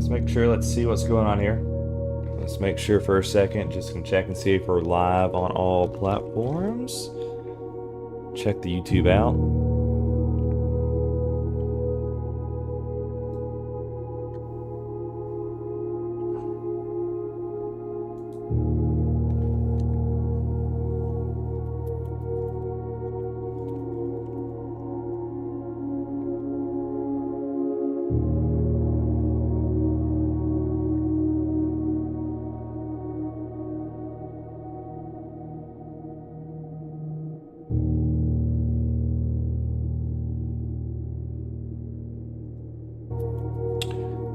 let's make sure. Let's see what's going on here. Let's make sure for a second. Just gonna check and see if we're live on all platforms. Check the YouTube out.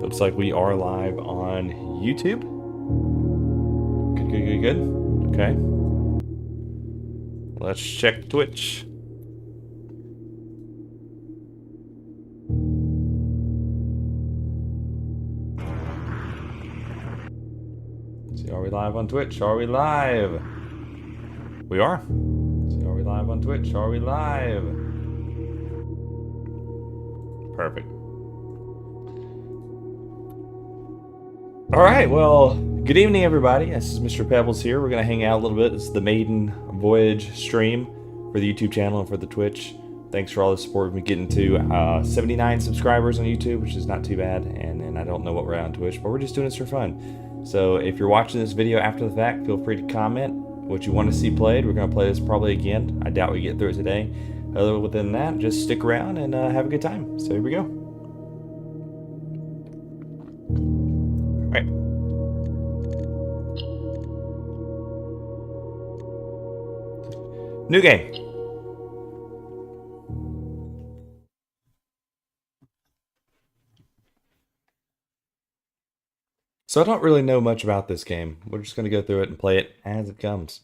Looks like we are live on YouTube. Good. Okay. Let's check Twitch. Let's see, are we live on Twitch? Are we live? We are. Let's see, are we live on Twitch? Are we live? Perfect. All right, well, good evening, everybody. This is Mr. Pebbles here. We're going to hang out a little bit. This is the maiden voyage stream for the YouTube channel and for the Twitch. Thanks for all the support. We're getting to 79 subscribers on YouTube, which is not too bad. And I don't know what we're at on Twitch, but we're just doing this for fun. So if you're watching this video after the fact, feel free to comment what you want to see played. We're going to play this probably again. I doubt we get through it today. Other than that, just stick around and have a good time. So here we go. Right. New game. So I don't really know much about this game. We're just going to go through it and play it as it comes.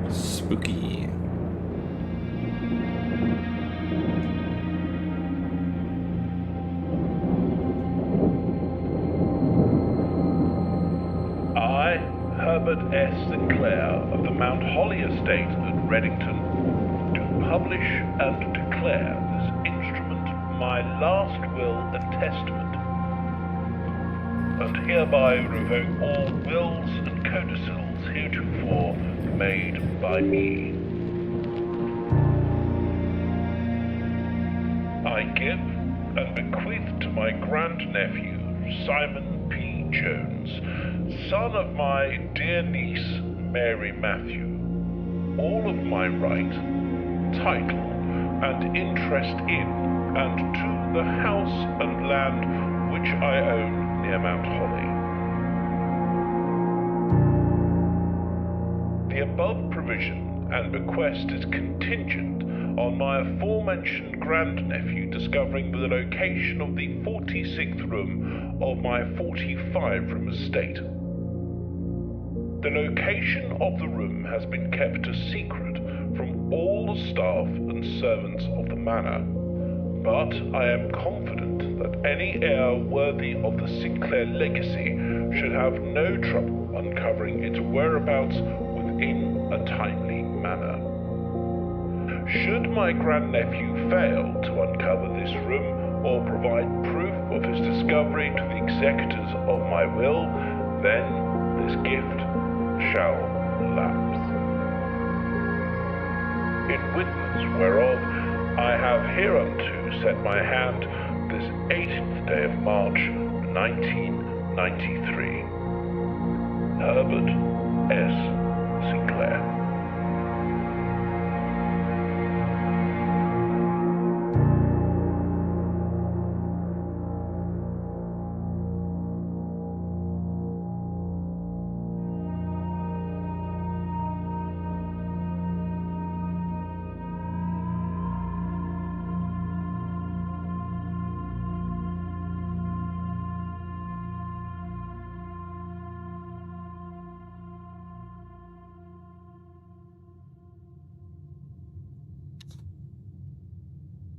Spooky. I, Herbert S. Sinclair of the Mount Holly Estate at Reddington, do publish and declare this instrument my last will and testament, and hereby revoke all wills and codicils heretofore made by me. I give and bequeath to my grandnephew, Simon P. Jones, son of my dear niece, Mary Matthew, all of my right, title, and interest in and to the house and land which I own near Mount Holly. The above provision and bequest is contingent on my aforementioned grandnephew discovering the location of the 46th room of my 45-room estate. The location of the room has been kept a secret from all the staff and servants of the manor, but I am confident that any heir worthy of the Sinclair legacy should have no trouble uncovering its whereabouts within a timely manner. Should my grandnephew fail to uncover this room or provide proof of his discovery to the executors of my will, then this gift shall lapse. In witness whereof I have hereunto set my hand this 18th day of March, 1993. Herbert S. Sinclair.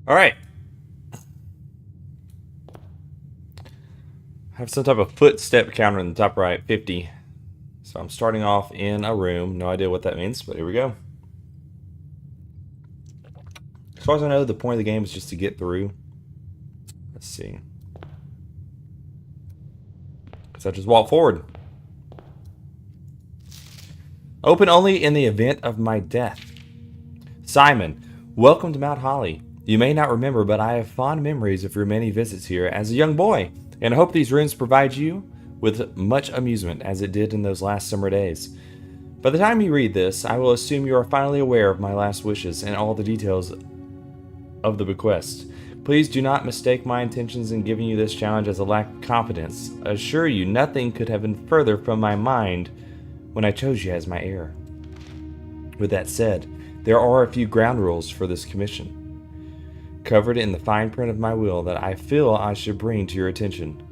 All right. I have some type of footstep counter in the top right, 50. So I'm starting off in a room. No idea what that means, but here we go. As far as I know, the point of the game is just to get through. Let's see. So I just walk forward. Open only in the event of my death. Simon, welcome to Mount Holly. You may not remember, but I have fond memories of your many visits here as a young boy, and I hope these rooms provide you with much amusement as it did in those last summer days. By the time you read this, I will assume you are finally aware of my last wishes and all the details of the bequest. Please do not mistake my intentions in giving you this challenge as a lack of confidence. I assure you nothing could have been further from my mind when I chose you as my heir. With that said, there are a few ground rules for this commission, covered in the fine print of my will, that I feel I should bring to your attention.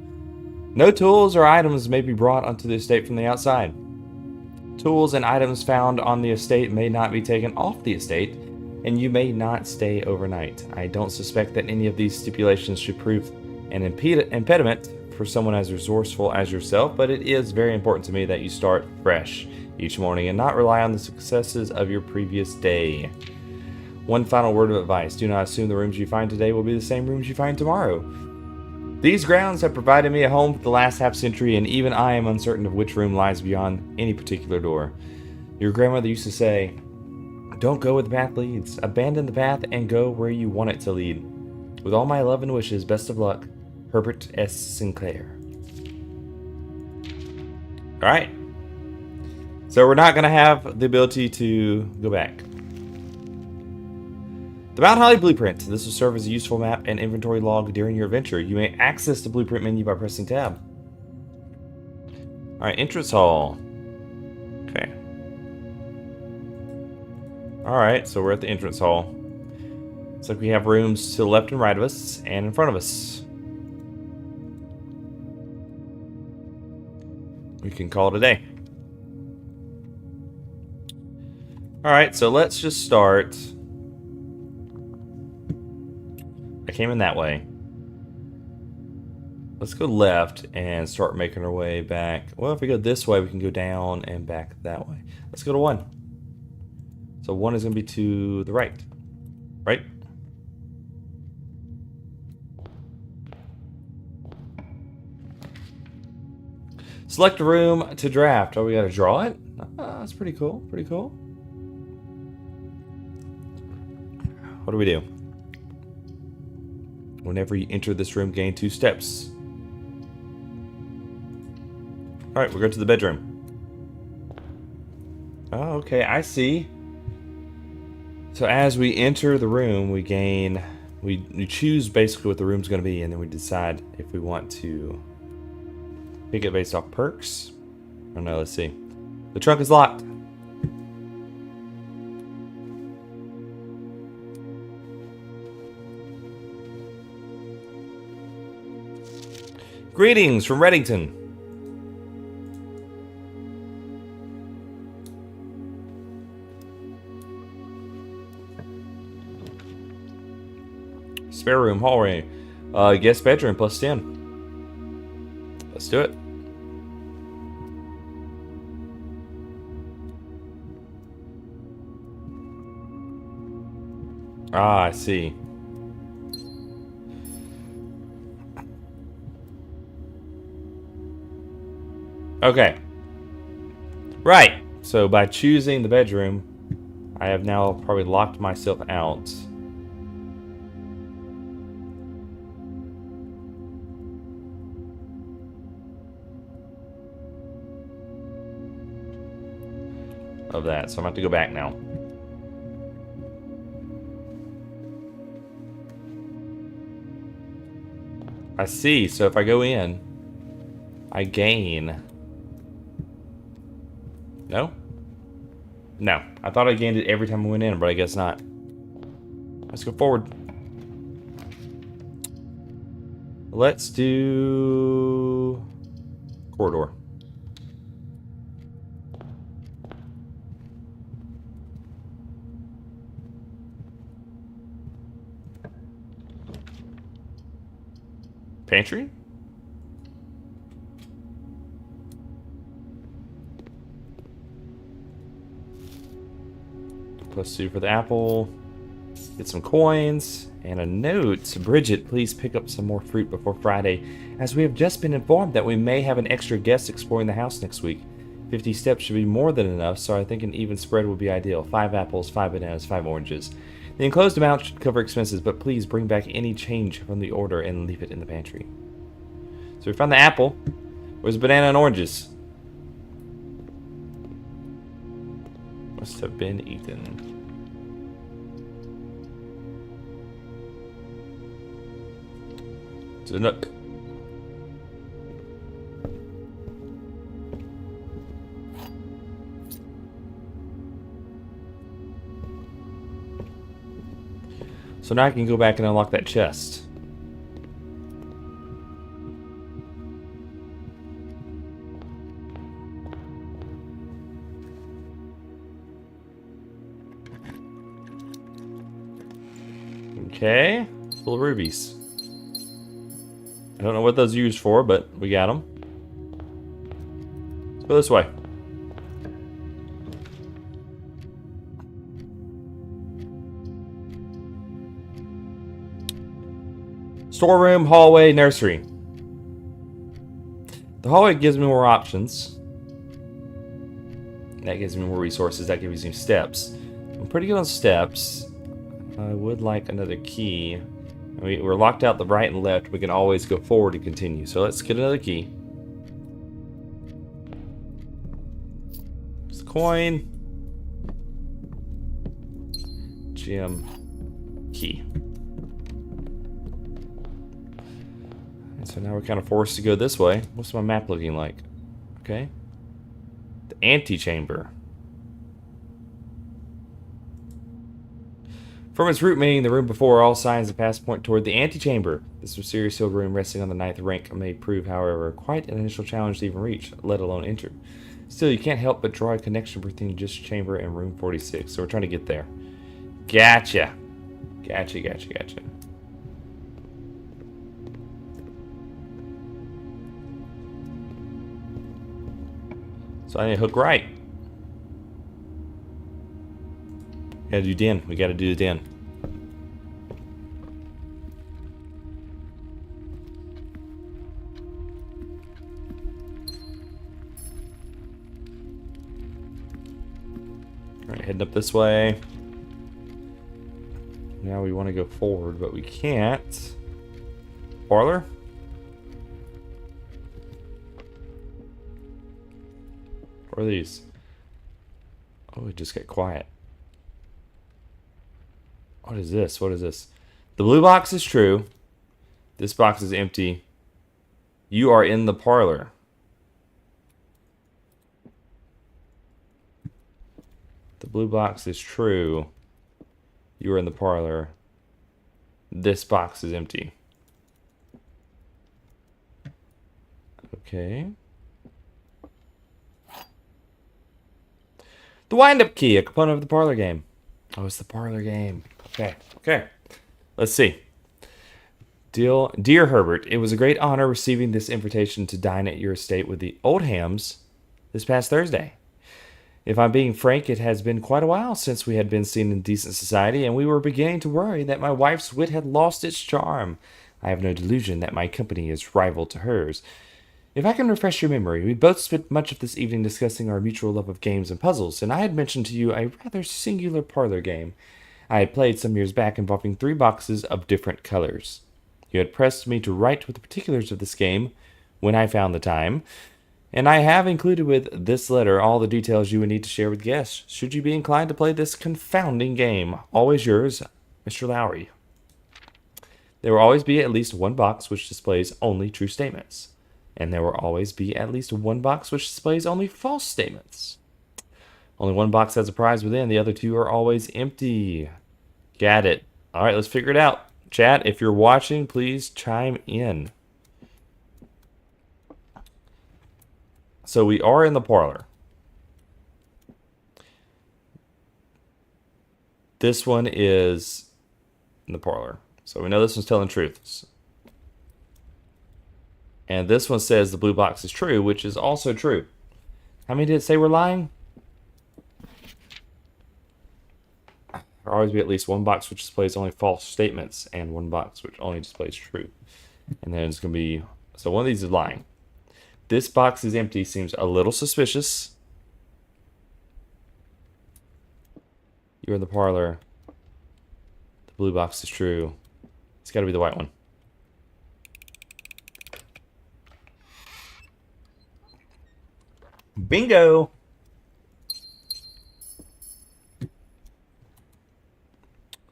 No tools or items may be brought onto the estate from the outside. Tools and items found on the estate may not be taken off the estate, and you may not stay overnight. I don't suspect that any of these stipulations should prove an impediment for someone as resourceful as yourself, but it is very important to me that you start fresh each morning and not rely on the successes of your previous day. One final word of advice: do not assume the rooms you find today will be the same rooms you find tomorrow. These grounds have provided me a home for the last half century, and even I am uncertain of which room lies beyond any particular door. Your grandmother used to say, "Don't go where the path leads. Abandon the path and go where you want it to lead." With all my love and wishes, best of luck, Herbert S. Sinclair. Alright. So we're not going to have the ability to go back. The Mount Holly Blueprint. This will serve as a useful map and inventory log during your adventure. You may access the blueprint menu by pressing tab. Alright, entrance hall. Okay. Alright, so we're at the entrance hall. Looks like we have rooms to the left and right of us, and in front of us. We can call it a day. Alright, so let's just start. I came in that way. Let's go left and start making our way back. Well, if we go this way, we can go down and back that way. Let's go to 1. So 1 is going to be to the right. Right? Select a room to draft. Oh, we got to draw it? That's pretty cool. Pretty cool. What do we do? Whenever you enter this room, gain 2 steps. Alright, we'll go to the bedroom. Oh, okay, I see. So as we enter the room, we gain... We choose basically what the room's going to be, and then we decide if we want to pick it based off perks. Oh no, let's see. The trunk is locked. Greetings from Reddington. Spare room, hallway. Guest bedroom plus 10. Let's do it. Ah, I see. Okay. Right. So by choosing the bedroom, I have now probably locked myself out. Of that. So I'm going to have to go back now. I see. So if I go in, I gain... No? No. I thought I gained it every time I went in, but I guess not. Let's go forward. Let's do... corridor. Pantry? +2 for the apple. Get some coins and a note. Bridget, please pick up some more fruit before Friday, as we have just been informed that we may have an extra guest exploring the house next week. 50 steps should be more than enough, so I think an even spread would be ideal. 5 apples, 5 bananas, 5 oranges. The enclosed amount should cover expenses, but please bring back any change from the order and leave it in the pantry. So we found the apple. Where's the banana and oranges? Must have been eaten. To the nook. So now I can go back and unlock that chest. Okay, full of rubies. I don't know what those are used for, but we got them. Let's go this way. Storeroom, hallway, nursery. The hallway gives me more options. That gives me more resources. That gives me steps. I'm pretty good on steps. I would like another key. We're locked out the right and left. We can always go forward and continue. So let's get another key. It's a coin. Gem. Key. And so now we're kind of forced to go this way. What's my map looking like? Okay. The antechamber. From its root meaning, the room before, all signs and paths point toward the antechamber. This mysterious sealed room resting on the 9th rank may prove, however, quite an initial challenge to even reach, let alone enter. Still, you can't help but draw a connection between this chamber and room 46, so we're trying to get there. Gotcha. Gotcha. So I need to hook right. Gotta do den. We gotta do the den. Alright, heading up this way. Now we want to go forward, but we can't. Parlor? What are these? Oh, it just got quiet. What is this? What is this? The blue box is true. This box is empty. You are in the parlor. The blue box is true. You are in the parlor. This box is empty. Okay. The wind-up key, a component of the parlor game. Oh, it's the parlor game. Okay. Let's see. Dear Herbert, it was a great honor receiving this invitation to dine at your estate with the Oldhams this past Thursday. If I'm being frank, it has been quite a while since we had been seen in decent society, and we were beginning to worry that my wife's wit had lost its charm. I have no delusion that my company is rival to hers. If I can refresh your memory, we both spent much of this evening discussing our mutual love of games and puzzles, and I had mentioned to you a rather singular parlor game I had played some years back involving 3 boxes of different colors. You had pressed me to write with the particulars of this game when I found the time, and I have included with this letter all the details you would need to share with guests, should you be inclined to play this confounding game. Always yours, Mr. Lowry. There will always be at least one box which displays only true statements, and there will always be at least one box which displays only false statements. Only one box has a prize within, the other 2 are always empty. Got it. Alright, let's figure it out. Chat, if you're watching, please chime in. So we are in the parlor. This one is in the parlor. So we know this one's telling truths. And this one says the blue box is true, which is also true. How many did it say we're lying? There will always be at least one box which displays only false statements and one box which only displays true. And then it's going to be... So one of these is lying. This box is empty seems a little suspicious. You're in the parlor. The blue box is true. It's got to be the white one. Bingo!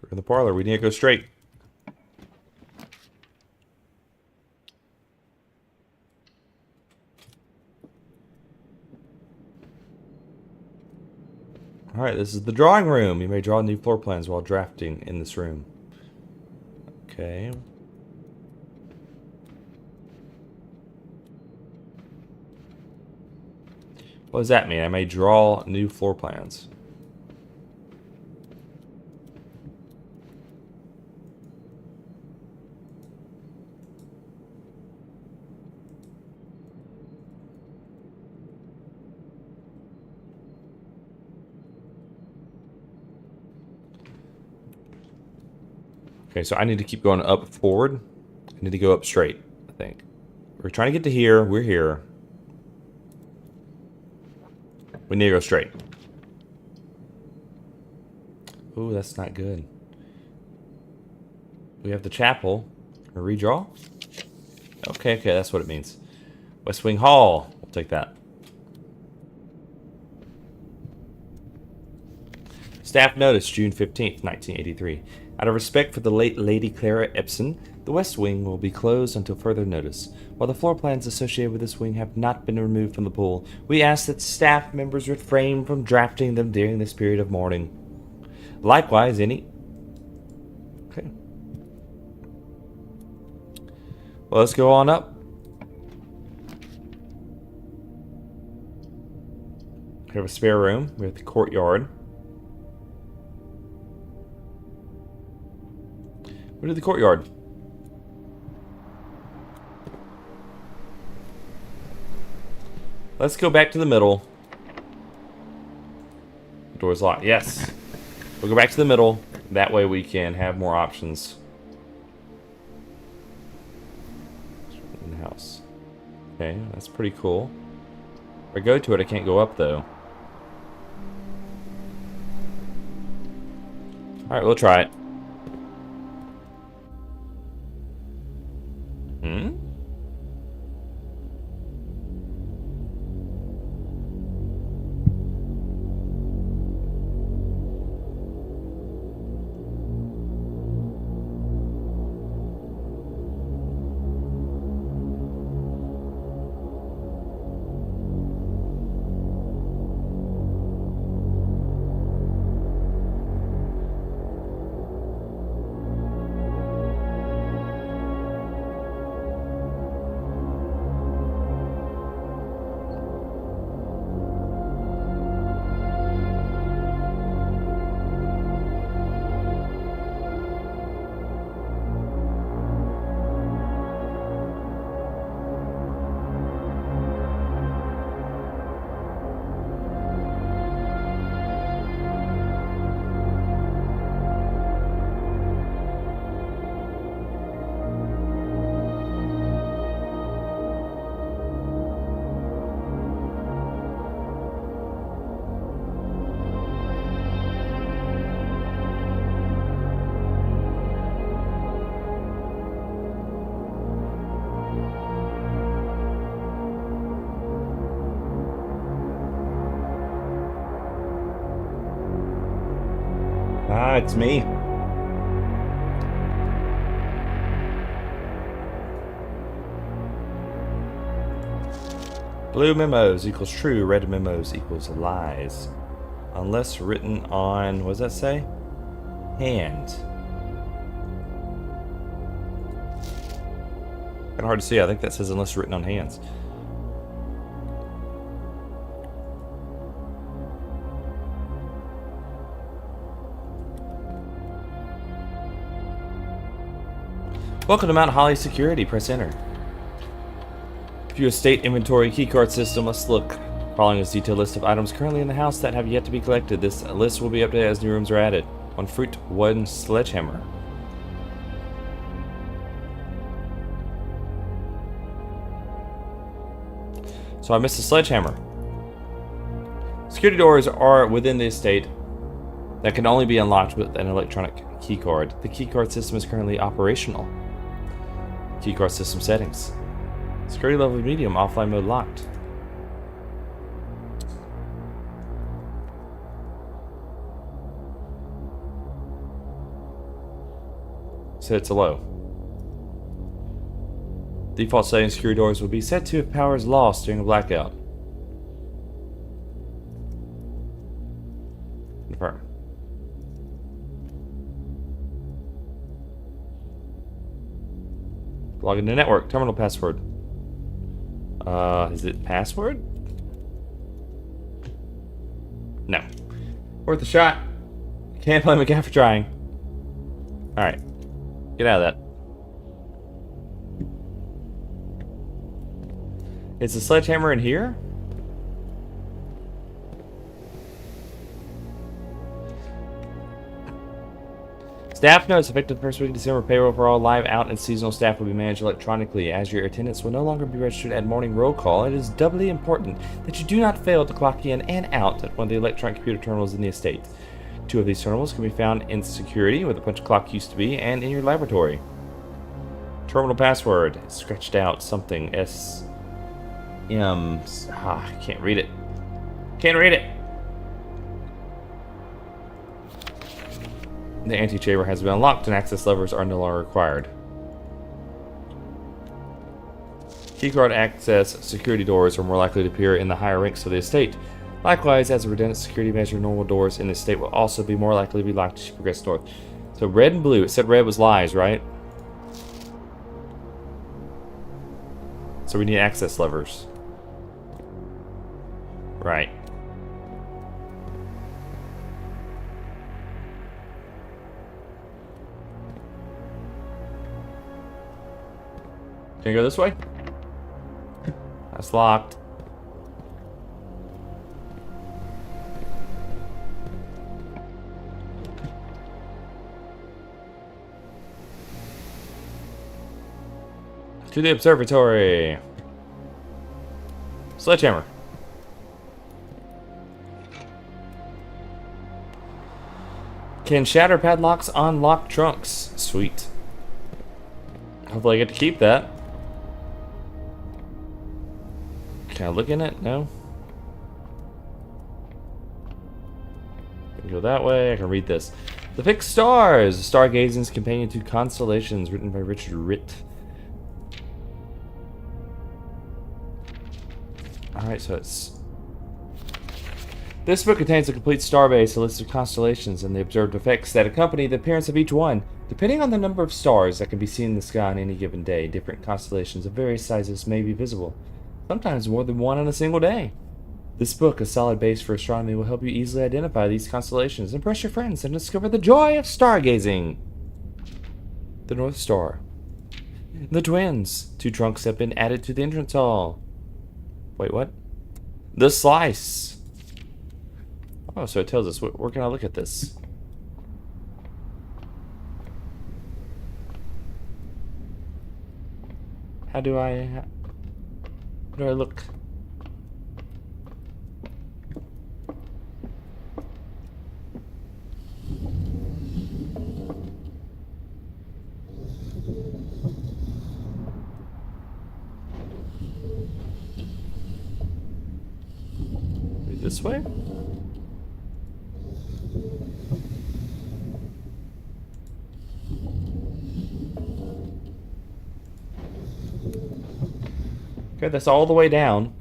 We're in the parlor. We need to go straight. Alright, this is the drawing room. You may draw new floor plans while drafting in this room. Okay. What does that mean? I may draw new floor plans. Okay, so I need to keep going up forward. I need to go up straight, I think. We're trying to get to here. We're here. We need to go straight. Ooh, that's not good. We have the chapel. A redraw? Okay, that's what it means. West Wing Hall. We'll take that. Staff notice, June 15th, 1983. Out of respect for the late Lady Clara Epson, the West Wing will be closed until further notice. While the floor plans associated with this wing have not been removed from the pool, we ask that staff members refrain from drafting them during this period of mourning. Likewise, any... Okay. Well, let's go on up. We have a spare room. We have the courtyard. Go to the courtyard. Let's go back to the middle. The door's locked. Yes. We'll go back to the middle. That way we can have more options. In the house. Okay, that's pretty cool. If I go to it, I can't go up though. Alright, we'll try it. Ah, it's me. Blue memos equals true, red memos equals lies. Unless written on, what does that say? Hand. Kind of hard to see. I think that says unless written on hands. Welcome to Mount Holly Security. Press enter. View estate inventory keycard system. Let's look. Following this detailed list of items currently in the house that have yet to be collected. This list will be updated as new rooms are added. 1 fruit, 1 sledgehammer. So I missed a sledgehammer. Security doors are within the estate that can only be unlocked with an electronic keycard. The keycard system is currently operational. Keycard system settings. Security level medium, offline mode locked. Set it to low. Default setting security doors will be set to if power is lost during a blackout. Confirm. Log into network. Terminal password. Is it password? No. Worth a shot. Can't blame a guy for trying. Alright. Get out of that. Is the sledgehammer in here? Staff notes, effective the first week of December, payroll for all live, out, and seasonal staff will be managed electronically. As your attendance will no longer be registered at morning roll call, it is doubly important that you do not fail to clock in and out at one of the electronic computer terminals in the estate. 2 of these terminals can be found in security, where the punch clock used to be, and in your laboratory. Terminal password. Scratched out something. Can't read it. Can't read it! The antechamber has been unlocked and access levers are no longer required. Keycard access security doors are more likely to appear in the higher ranks of the estate. Likewise, as a redundant security measure, normal doors in the estate will also be more likely to be locked as you progress north. So red and blue. It said red was lies, right? So we need access levers. Right. Can I go this way? That's locked. To the observatory. Sledgehammer. Can shatter padlocks on locked trunks. Sweet. Hopefully I get to keep that. Can I look in it? No. I can go that way. I can read this. The Fixed Stars. Stargazing's Companion to Constellations, written by Richard Ritt. Alright, so it's... This book contains a complete starbase, a list of constellations, and the observed effects that accompany the appearance of each one. Depending on the number of stars that can be seen in the sky on any given day, different constellations of various sizes may be visible. Sometimes more than one in a single day. This book, a solid base for astronomy, will help you easily identify these constellations, impress your friends, and discover the joy of stargazing. The North Star. The twins. 2 trunks have been added to the entrance hall. Wait, what? The slice. Oh, so it tells us. Where can I look at this? How do I look? Maybe this way? Okay, that's all the way down.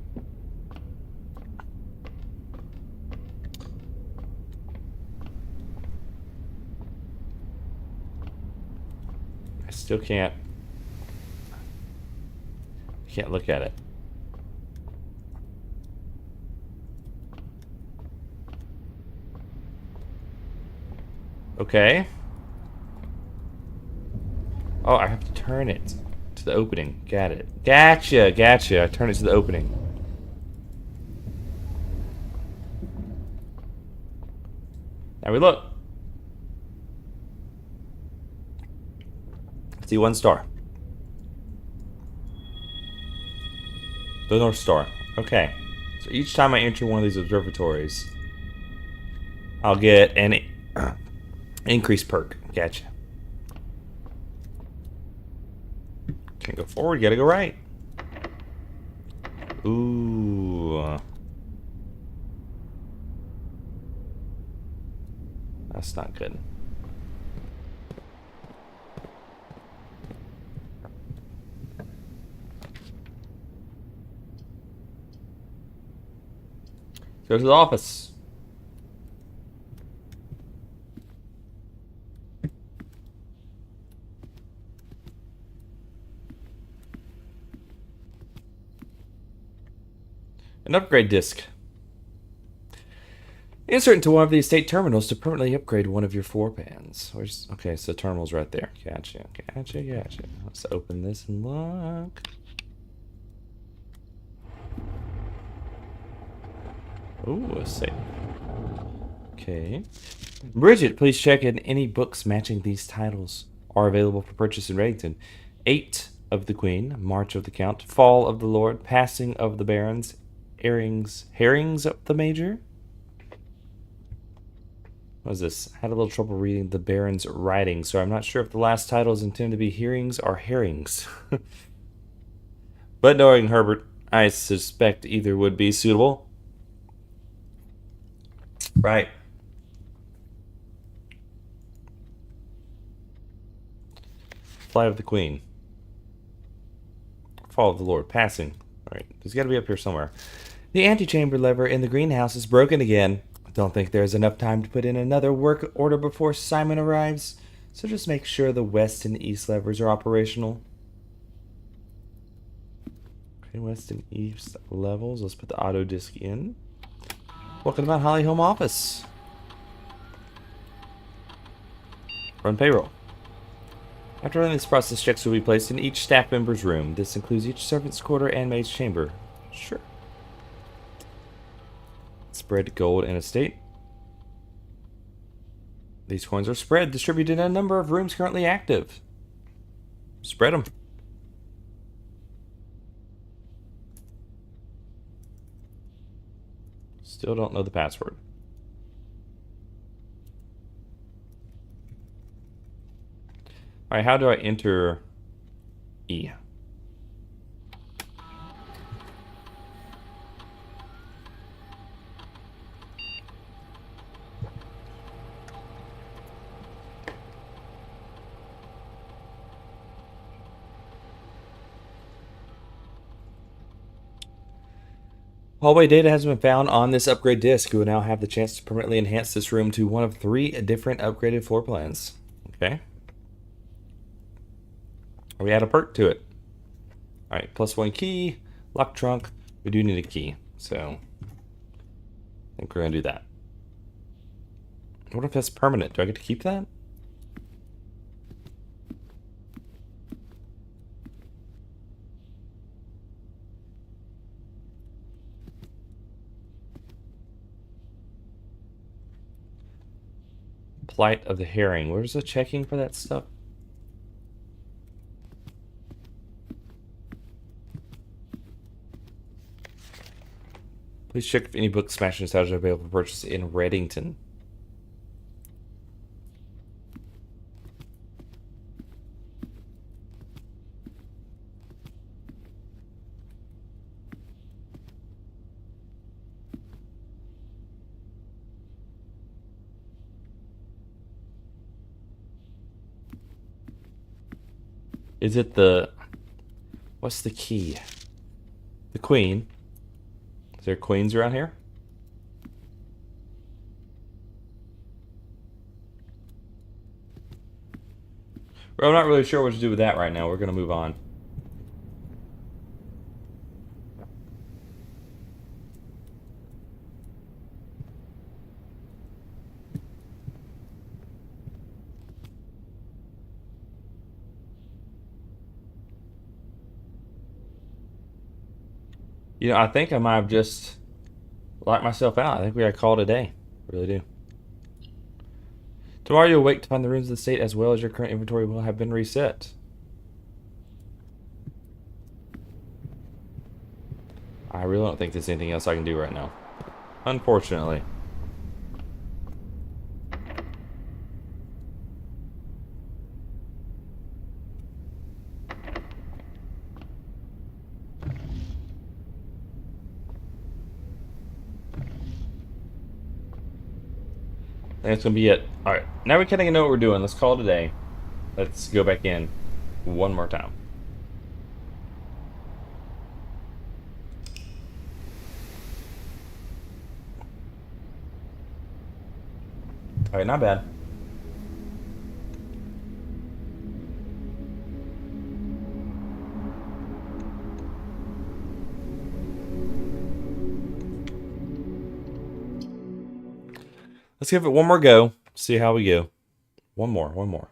I still can't look at it. Okay. Oh, I have to turn it To the opening. Got it. Gotcha. Gotcha. I turn it to the opening. Now we look. See 1 star. The North Star. Okay. So each time I enter one of these observatories, I'll get an increased perk. Gotcha. Can't go forward, gotta go right. Ooh. That's not good. Go to the office. An upgrade disc. Insert into one of the estate terminals to permanently upgrade one of your floor pans. Where's, okay, so terminal's right there. Gotcha, gotcha, gotcha. Let's open this and look. Ooh, a safe. Okay. Bridget, please check in any books matching these titles are available for purchase in Reddington. 8 of the Queen, March of the Count, Fall of the Lord, Passing of the Barons, Herrings of the Major. What is this? Had a little trouble reading the Baron's writing, so I'm not sure if the last title is intended to be hearings or herrings. But knowing Herbert, I suspect either would be suitable. Right. Flight of the Queen. Fall of the Lord. Passing. Alright, there's got to be up here somewhere. The antechamber lever in the greenhouse is broken again. Don't think there's enough time to put in another work order before Simon arrives, so just make sure the west and east levers are operational. Okay, west and east levels. Let's put the auto disc in. Welcome to Mount Holly Home Office. Run payroll. After running this process, checks will be placed in each staff member's room. This includes each servant's quarter and maid's chamber. Sure. Spread gold and estate. These coins are spread, distributed in a number of rooms currently active. Spread them. Still don't know the password. Alright, how do I enter E? Hallway data has been found on this upgrade disc. You will now have the chance to permanently enhance this room to one of 3 different upgraded floor plans. Okay. We add a perk to it. Alright, +1 key, lock trunk. We do need a key, so I think we're going to do that. What if that's permanent? Do I get to keep that? Plight of the Herring. Where's the checking for that stuff? Please check if any books smashing nostalgia are available for purchase in Reddington. Is it the... What's the key? The queen. Is there queens around here? Well, I'm not really sure what to do with that right now. We're going to move on. I think I might have just locked myself out. I think we gotta call it a day. I really do. Tomorrow you'll wake to find the runes of the state as well as your current inventory will have been reset. I really don't think there's anything else I can do right now. Unfortunately. I think that's gonna be it. Alright, now we kinda know what we're doing. Let's call it a day. Let's go back in one more time. Alright, not bad. Let's give it one more go. See how we go. One more.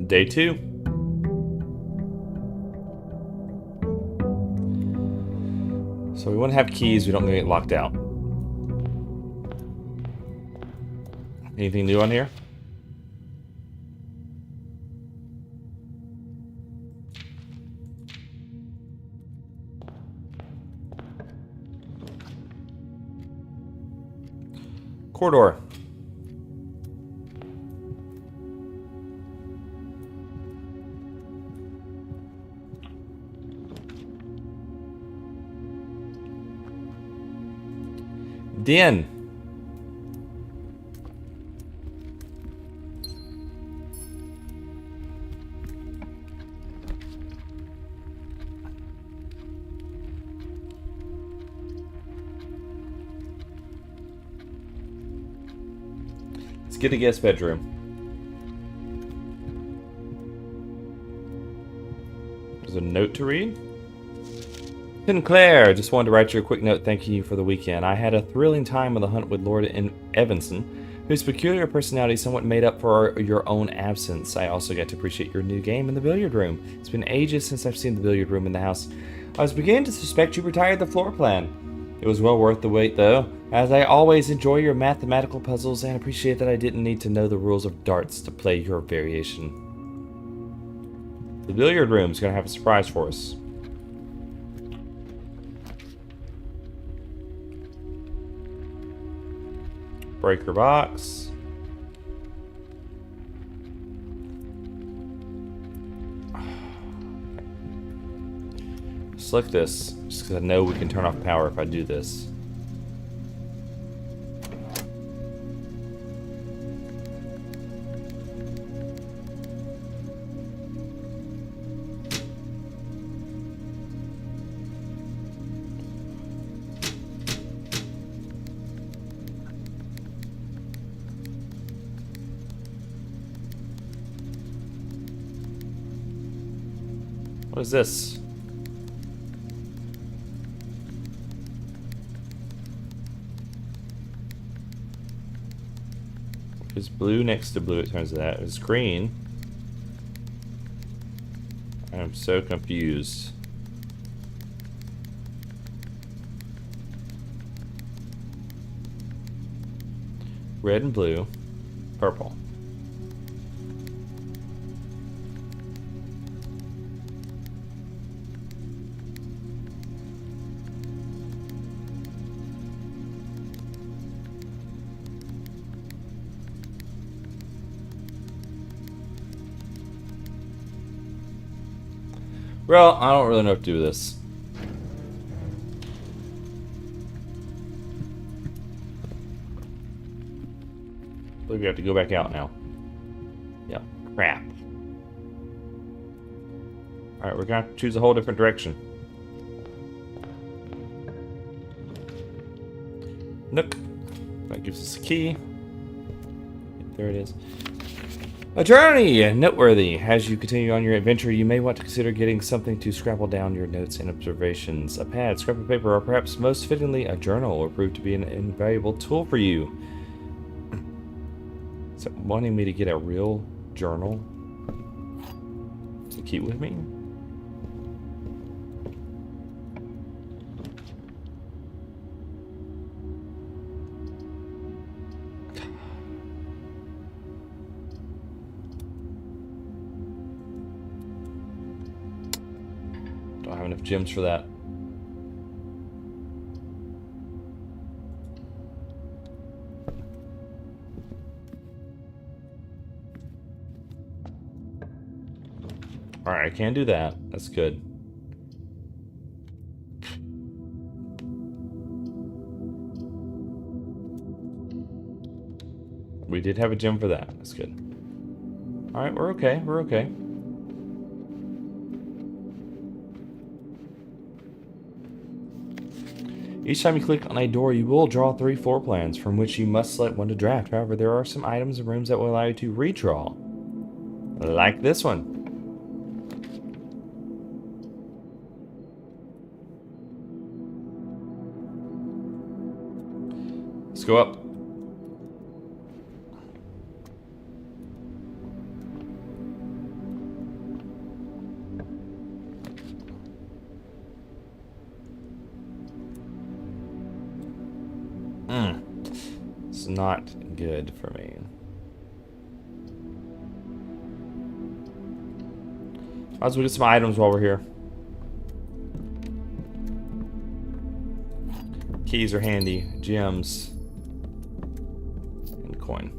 Day 2. So we want to have keys. We don't get locked out. Anything new on here? Corridor. Den. Let's get a guest bedroom. There's a note to read. Sinclair, just wanted to write you a quick note thanking you for the weekend. I had a thrilling time on the hunt with Lord Evanson, whose peculiar personality somewhat made up for your own absence. I also got to appreciate your new game in the billiard room. It's been ages since I've seen the billiard room in the house. I was beginning to suspect you retired the floor plan. It was well worth the wait, though, as I always enjoy your mathematical puzzles and appreciate that I didn't need to know the rules of darts to play your variation. The billiard room's gonna have a surprise for us. Breaker box. Select this, just because I know we can turn off power if I do this. What is this? It's blue next to blue, it turns out. It's green. I'm so confused. Red and blue. Purple. Well, I don't really know what to do with this. I believe we have to go back out now. Yep. Crap. Alright, we're gonna have to choose a whole different direction. Nook. That gives us a key. There it is. A journey! Noteworthy. As you continue on your adventure, you may want to consider getting something to scrabble down your notes and observations. A pad, scrap of paper, or perhaps most fittingly, a journal will prove to be an invaluable tool for you. So, wanting me to get a real journal? keep with me? Don't have enough gems for that. Alright, I can do that. That's good. We did have a gem for that. That's good. Alright, we're okay. We're okay. Each time you click on a door, you will draw 3 floor plans, from which you must select one to draft. However, there are some items and rooms that will allow you to redraw. Like this one. Let's go up. It's not good for me. Might as well get some items while we're here. Keys are handy. Gems. And coin.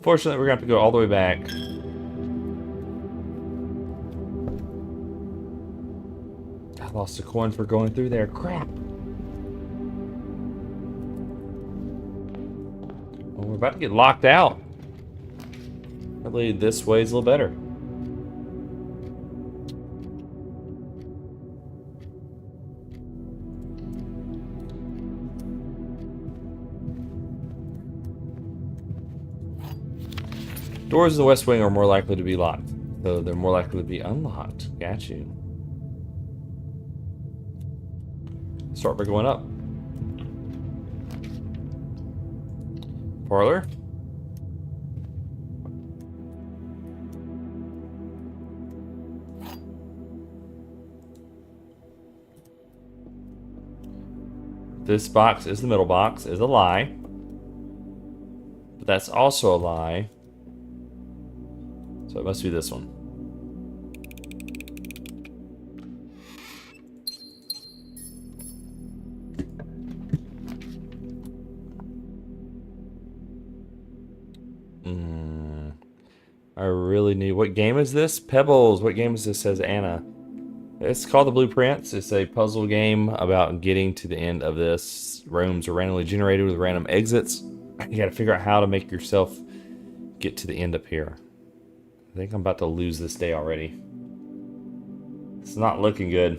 Fortunately, we're going to have to go all the way back. I lost a coin for going through there. Crap. Well, we're about to get locked out. Probably this way's a little better. Doors in the West Wing are more likely to be locked, though they're more likely to be unlocked. Got you. Start by going up. Parlor. This box is the middle box, is a lie. But that's also a lie. So it must be this one. I really need... What game is this? Pebbles. What game is this, says Anna. It's called The Blueprints. It's a puzzle game about getting to the end of this. Rooms are randomly generated with random exits. You gotta figure out how to make yourself get to the end up here. I think I'm about to lose this day already. It's not looking good.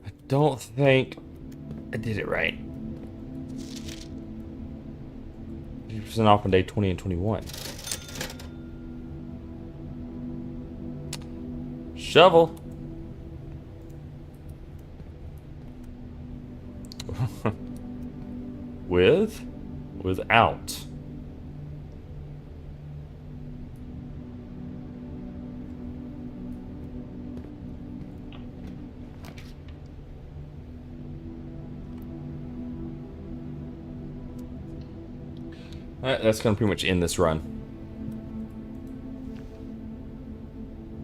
I don't think I did it right. 50% off on day 20 and 21. Shovel. With? Without. Alright, that's gonna pretty much end this run.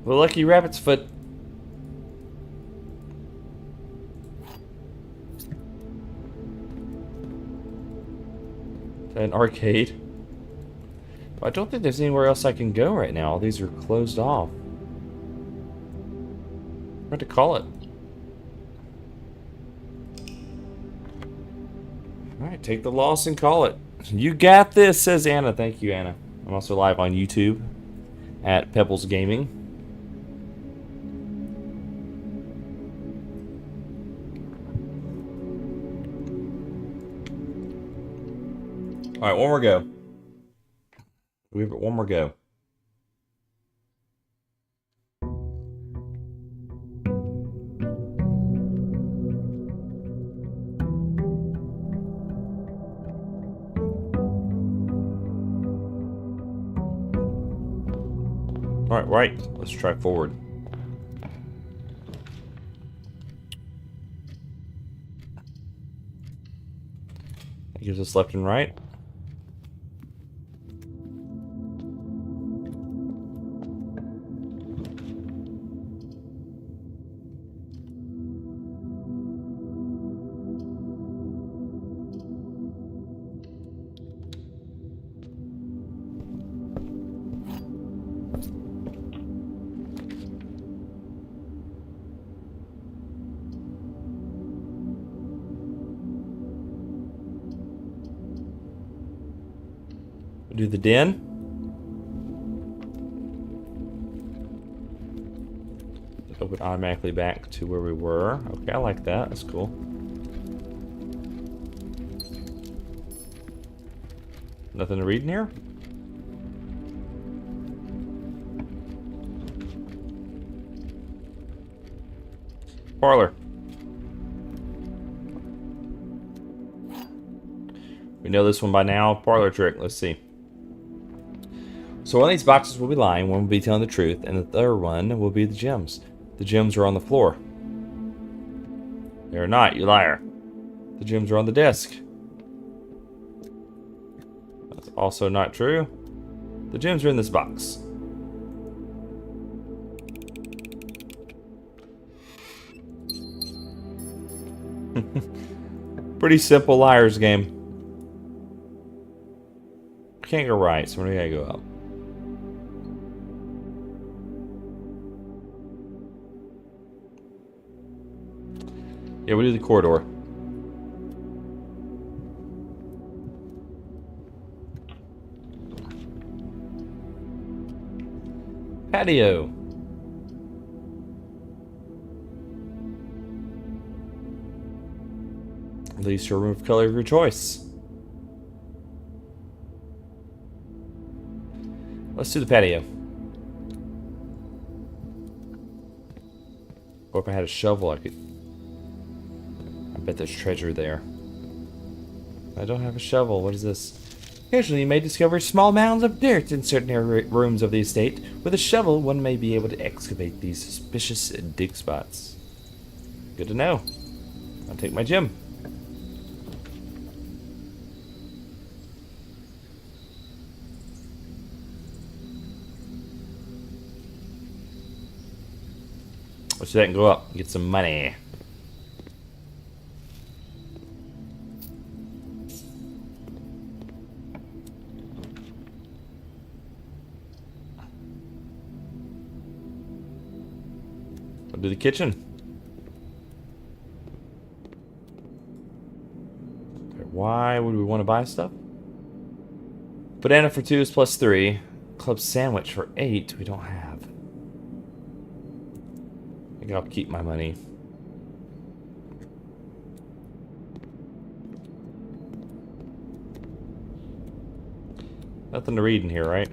The lucky rabbit's foot. An arcade. I don't think there's anywhere else I can go right now. All these are closed off. I'm going to call it. Alright, take the loss and call it. You got this, says Anna. Thank you, Anna. I'm also live on YouTube at Pebbles Gaming. Alright, one more go. We have one more go. Alright, right. Let's try forward. That gives us left and right. Do the den. Open automatically back to where we were. Okay, I like that. That's cool. Nothing to read in here? Parlor. We know this one by now. Parlor trick. Let's see. So one of these boxes will be lying, one will be telling the truth, and the third one will be the gems. The gems are on the floor. They're not, you liar. The gems are on the desk. That's also not true. The gems are in this box. Pretty simple liar's game. Can't go right, so we gotta go up. Yeah, we'll do the corridor. Patio. Leads to a room of color of your choice. Let's do the patio. Or if I had a shovel, I could... I bet there's treasure there. I don't have a shovel. What is this? Occasionally, you may discover small mounds of dirt in certain rooms of the estate. With a shovel, one may be able to excavate these suspicious dig spots. Good to know. I'll take my gem. Let's do that and go up and get some money. We'll do the kitchen. Why would we want to buy stuff? Banana for 2 is plus 3. Club sandwich for 8 we don't have. I think I'll keep my money. Nothing to read in here, right?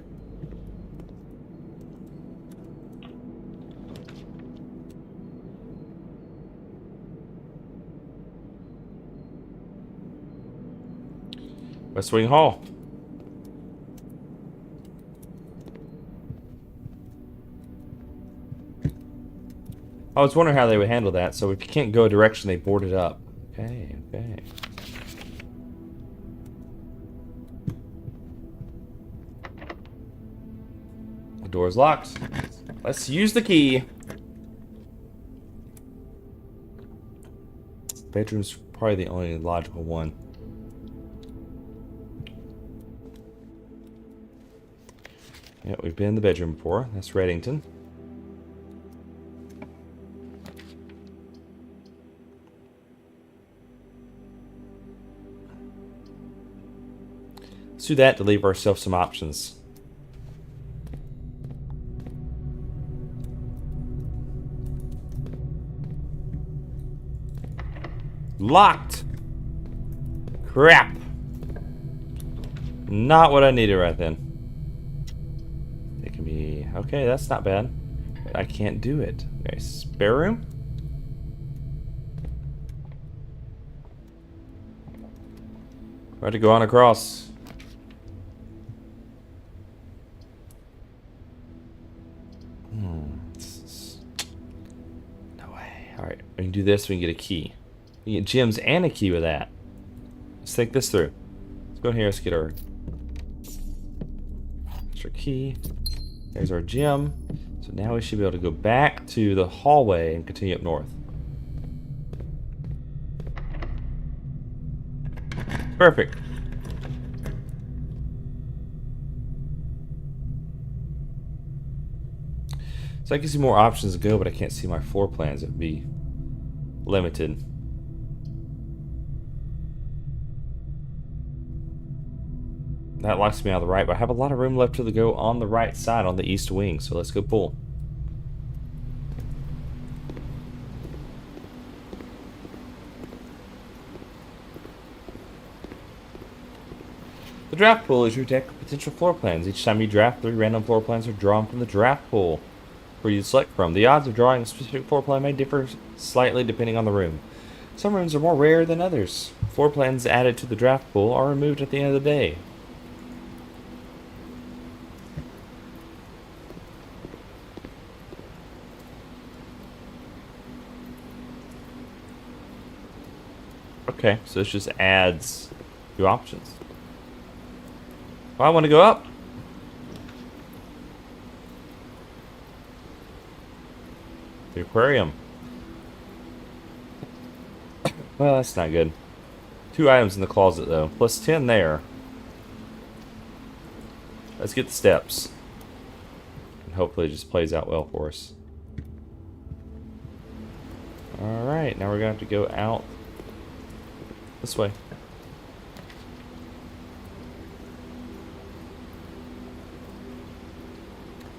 West Wing Hall. I was wondering how they would handle that. So if you can't go a direction, they board it up. Okay, okay. The door's locked. Let's use the key. Bedroom's probably the only logical one. Yeah, we've been in the bedroom before. That's Reddington. Let's do that to leave ourselves some options. Locked! Crap! Not what I needed right then. It can be... Okay, that's not bad. But I can't do it. Okay, spare room? Try to go on across. We can do this, we can get a key. We can get gems and a key with that. Let's think this through. Let's go in here, let's get our extra key. There's our gem. So now we should be able to go back to the hallway and continue up north. Perfect. So I can see more options to go, but I can't see my floor plans. It would be limited. That locks me out of the right, but I have a lot of room left to go on the right side on the east wing, so let's go pull. The draft pool is your deck of potential floor plans. Each time you draft, 3 random floor plans are drawn from the draft pool for you to select from. The odds of drawing a specific floor plan may differ slightly depending on the room. Some rooms are more rare than others. Floor plans added to the draft pool are removed at the end of the day. Okay, so this just adds 2 options. Well, I want to go up. The aquarium. Well, that's not good. 2 items in the closet, though. Plus 10 there. Let's get the steps. And hopefully it just plays out well for us. Alright, now we're going to have to go out this way.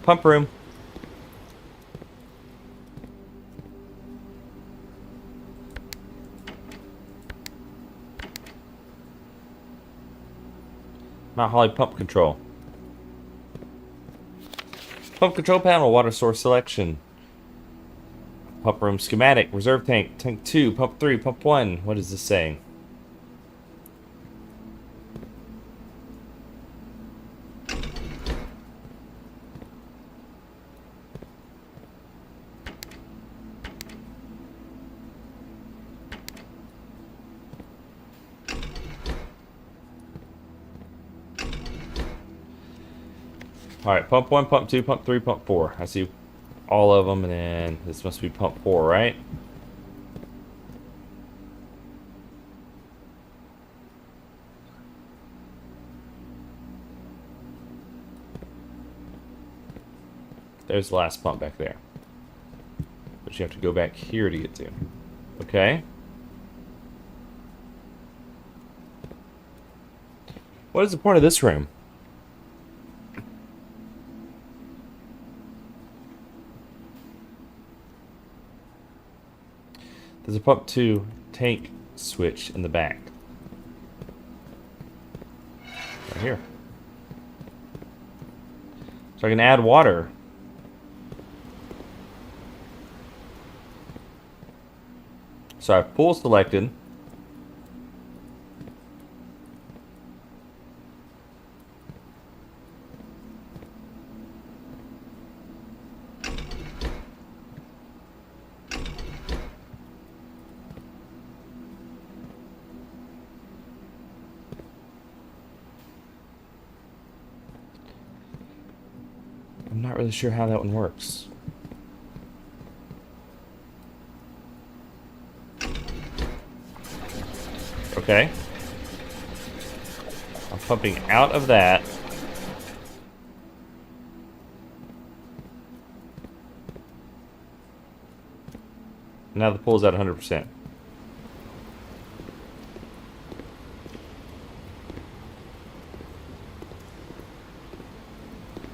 Pump room. Mount Holly pump control. Pump control panel, water source selection. Pump room schematic, reserve tank, tank 2, pump 3, pump 1. What is this saying? Alright, pump 1, pump 2, pump 3, pump 4. I see all of them, and then this must be pump 4, right? There's the last pump back there. But you have to go back here to get to. Okay. What is the point of this room? There's a pump 2 tank switch in the back. Right here. So I can add water. So I have pool selected. I'm not really sure how that one works. Okay. I'm pumping out of that. Now the pool's at 100%.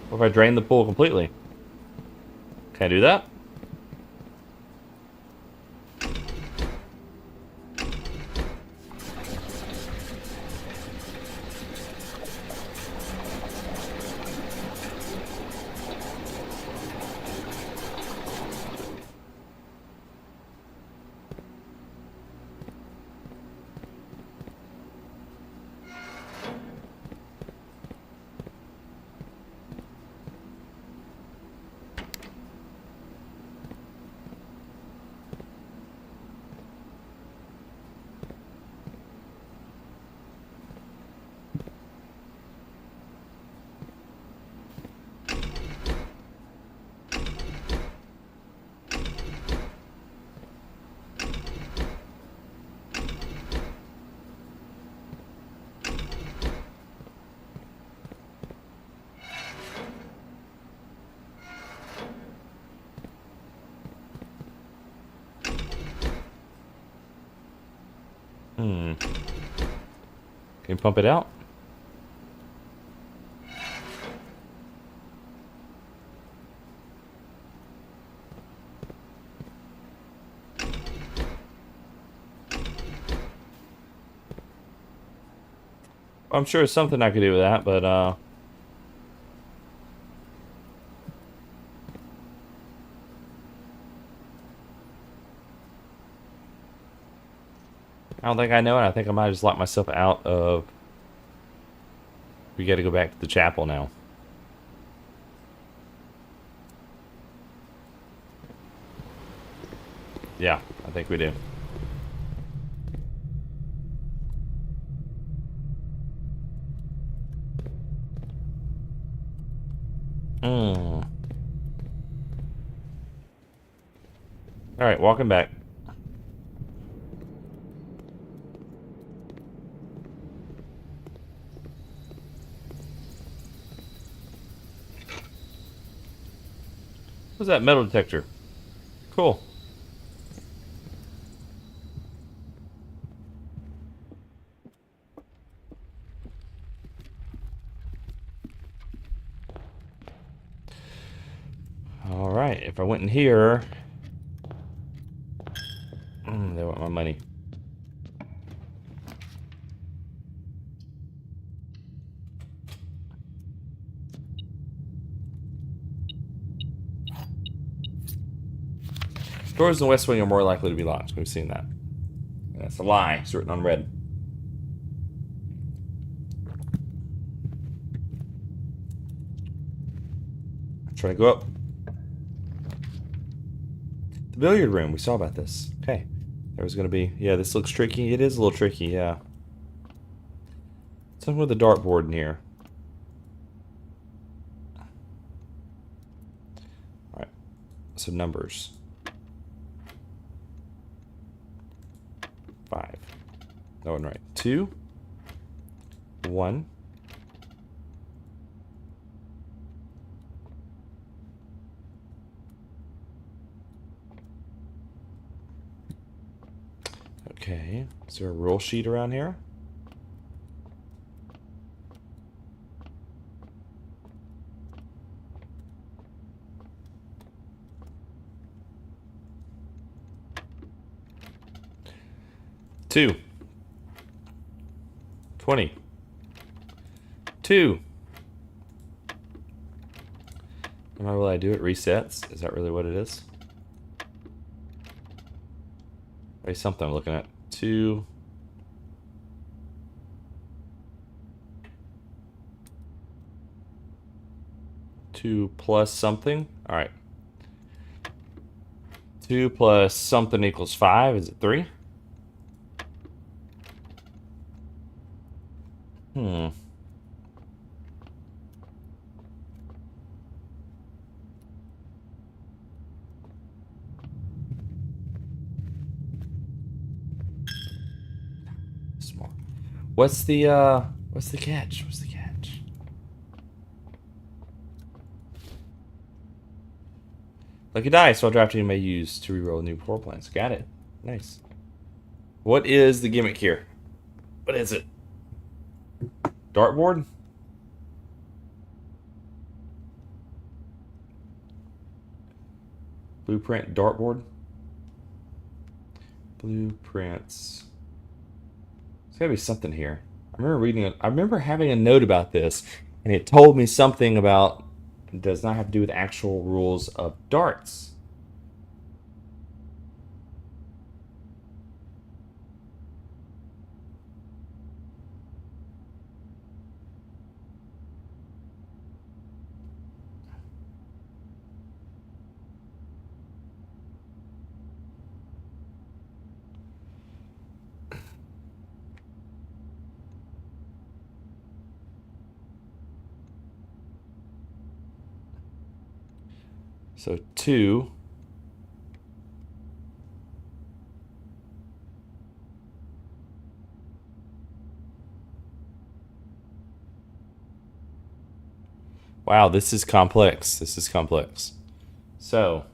What if I drain the pool completely? Can I do that? Can you pump it out? I'm sure there's something I could do with that, but I don't think I know it. I think I might just lock myself out of... We gotta go back to the chapel now. Yeah, I think we do. Hmm. Alright, walking back. What's that metal detector? Cool. Alright, if I went in here... they want my money. Doors in the West Wing are more likely to be locked. We've seen that. That's a lie. It's written on red. Try to go up. The billiard room. We saw about this. Okay. There was going to be... Yeah, this looks tricky. It is a little tricky, yeah. Something with a dartboard in here. Alright. Some numbers. 5. That one right. 2. 1. Okay. Is there a rule sheet around here? Two. 20. 2. Am I will I do it? Resets? Is that really what it is? Wait, something I'm looking at. 2. 2 plus something. Alright. 2 plus something equals 5. Is it 3? Small. What's the catch? What's the catch? Lucky dice while drafting you may use to reroll new floor plans. Got it. Nice. What is the gimmick here? What is it? Dartboard? Blueprint dartboard? Blueprints. There's gotta be something here. I remember reading it. I remember having a note about this, and it told me something about it does not have to do with actual rules of darts. So 2. Wow, this is complex. This is complex. So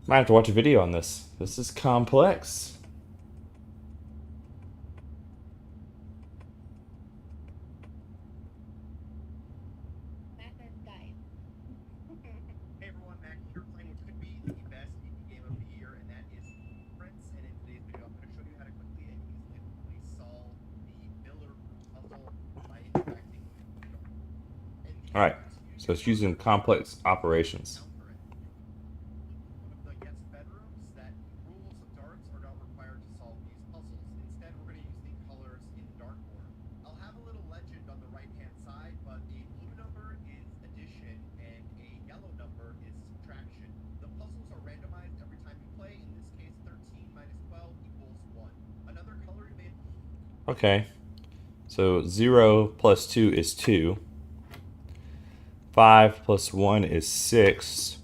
Might have to watch a video on this. This is complex. Hey everyone, Mac here playing what could be the best indie game of the year, and that is Prince. And in today's video, I'm going to show you how to quickly and easily solve the Miller puzzle by interacting with the dark. All right, so it's using complex operations. One of the guest bedrooms, that rules of darts are not required to solve these puzzles. Instead, we're going to use the colors in dartboard. I'll have a little legend on the right-hand side, but a blue number is addition and a yellow number is subtraction. The puzzles are randomized every time you play. In this case, 13 minus 12 equals 1. Another color you may... Okay, so 0 plus 2 is 2. 5 plus 1 is 6.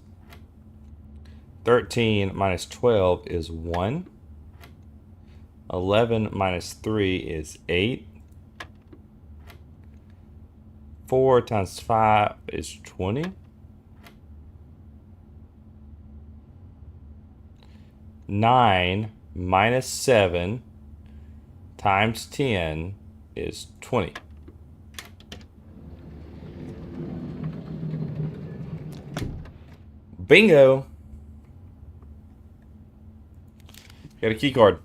13 minus 12 is 1. 11 minus 3 is 8. 4 times 5 is 20. 9 minus 7 times 10 is 20. Bingo! Got a key card.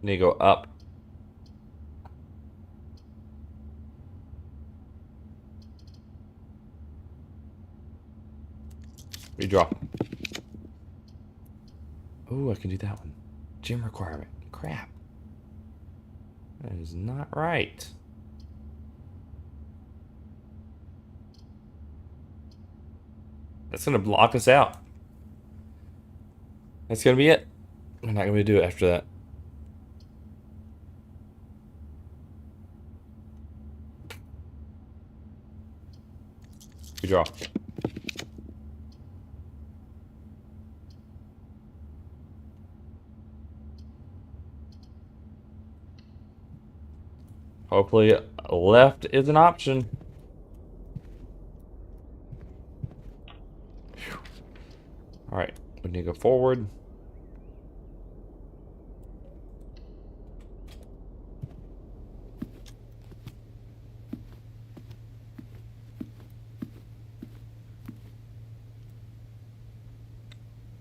Need to go up. Redraw. Oh, I can do that one. Gym requirement. Crap. That is not right. That's going to block us out. That's going to be it. I'm not going to do it after that. Redraw. Hopefully left is an option. Whew. All right, we need to go forward.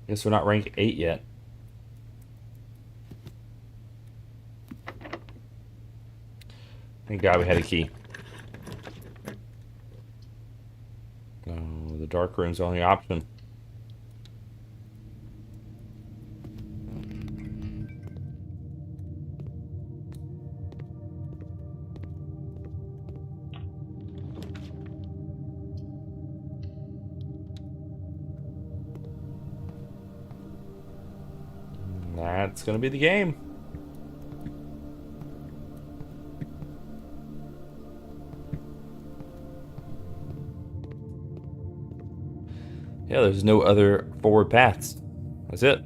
Guess we're not rank 8 yet. Thank God we had a key. Oh, the dark room's the only option. That's gonna be the game. Yeah, there's no other forward paths. That's it.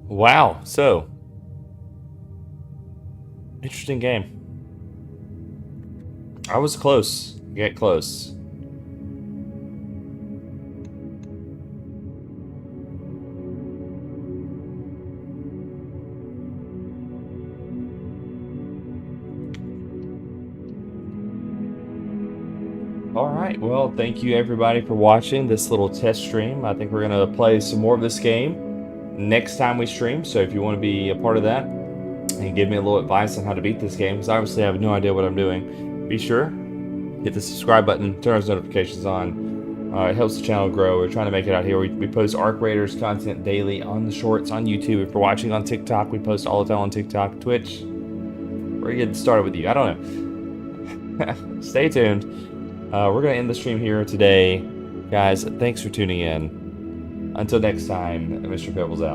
Wow, so interesting game. I was close. Get close. Alright, well, thank you everybody for watching this little test stream. I think we're going to play some more of this game next time we stream, so if you want to be a part of that and give me a little advice on how to beat this game, because obviously I have no idea what I'm doing, be sure, hit the subscribe button, turn those notifications on. It helps the channel grow. We're trying to make it out here. We post Arc Raiders content daily on the shorts on YouTube. If you're watching on TikTok, we post all the time on TikTok, Twitch. We're getting started with you. I don't know. Stay tuned. We're going to end the stream here today. Guys, thanks for tuning in. Until next time, Mr. Pebbles out.